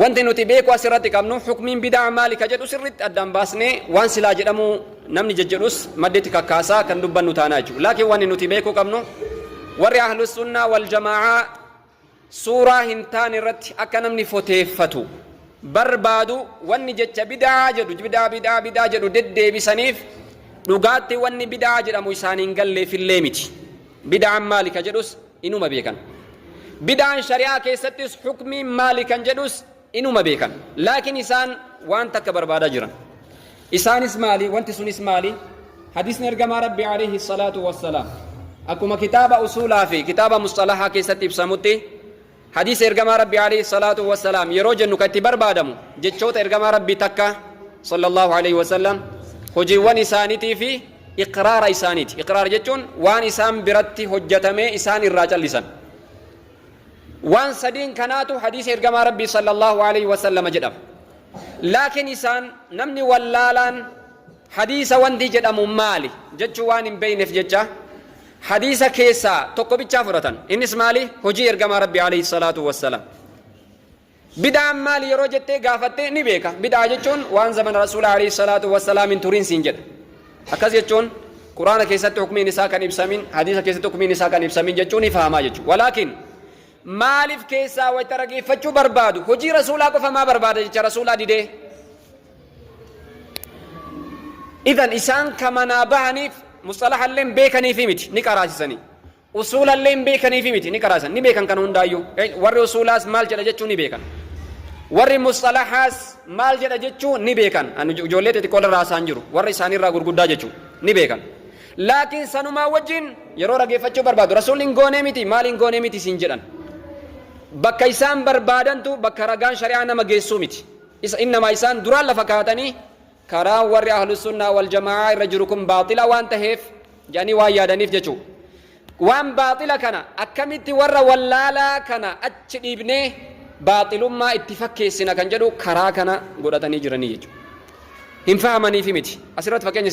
wanti nuti beeku asirratti qabnu hukmiin bid'aa maali ka jedhu sirriitti addaan baasnee waan silaa jedhamu namni jejjedhus maddeetti kakkaasaa kan dubbannu taanaa jechuudha. Laakiin wanni nuti beeku qabnu warri ahlus sunnaa wal jamaa'aa suuraa hin taane irratti akka namni foteeffatu barbaadu wanni jecha bid'aa jedhu deddeebisaniif dhugaatti wanni bid'aa jedhamu isaaniin galleefillee miti. Bid'aan maali ka jedhus inuma beekan. Bid'aan shari'aa keessattis hukmiin maali kan jedhus inuma beekan. Laakiin isaan waan takka barbaadaa jiran. Isaanis maali? Wanti sunis maali? Hadiisni ergamaa Rabbi alayhi salaatu wassalaam akkuma kitaaba usulaa fi kitaaba mustalahaa keessatti ibsamutti hadiisa ergamaa Rabbi alayhi salaatu wassalaam yeroo jennu kan itti barbaadamu jechoota ergamaa Rabbi takka sallallahu alayhi wasallam hojiiwwan isaaniitii fi iqraara isaaniiti. Iqraara jechuun waan isaan biratti hojjetamee isaan irraa callisan. Waan sadiin kanaatu hadiisa ergamaa Rabbi sallallahu alayhi wasallam jedhama. Laakiin isaan namni wallaalaan hadiisa wanti jedhamu maali jechuu waan hin beeyneef jecha hadiisa keessaa tokko bichaa fudhatan. Innis maali? Hojii ergamaa Rabbi alayhi salaatu wassalaam. Bid'aan maali yeroo jettee gaafattee ni beeka. Bid'aa jechuun waan zamana rasuula alayhi salaatu wassalaam hin turin siin jedha. Akkas jechuun quraana keessatti hukmiin isaa kan ibsamin, hadiisa keessatti hukmiin isaa kan ibsamin jechuun ni fahamaa jechuudha. Walaakiin maaliif keessaa wayita rageeffachuu barbaadu hojii rasuulaa qofa maa barbaada jecha rasuulaa didee idan isaan kamanaa bahaniif mustalahalleen beekaniifi miti ni qaraasisanii usuulalleen beekaniifi miti ni qaraasan ni beekan kan hundaayyuu warri usuulaas maal jedha jechuu ni beekan warri mustalahaas maal jedha jechuu ni beekan ijoollee xixiqqoo irraa isaan jiru warri isaaniirraa gurguddaa jechuu ni beekan laakiin sanumaa wajjin yeroo rageeffachuu barbaadu rasuulli hin goonee miti maal hin goonee miti siin jedhan bakka isaan barbaadantu bakka ragaan shari'aa nama geessuu miti innamaa isaan duraan lafa kaatanii karaa warri ahlus sunnaa wal jamaa'aa irra jiru kun baaxila waan taheef jedhanii waan yaadaniif jechuudha. Waan baaxila kana akkamitti warra wallaalaa kana achi dhiibnee baaxilummaa itti fakkeessina kan jedhu karaa kana godhatanii jiranii jechuudha. Hin fahamaniifi miti asirratti fakkeenya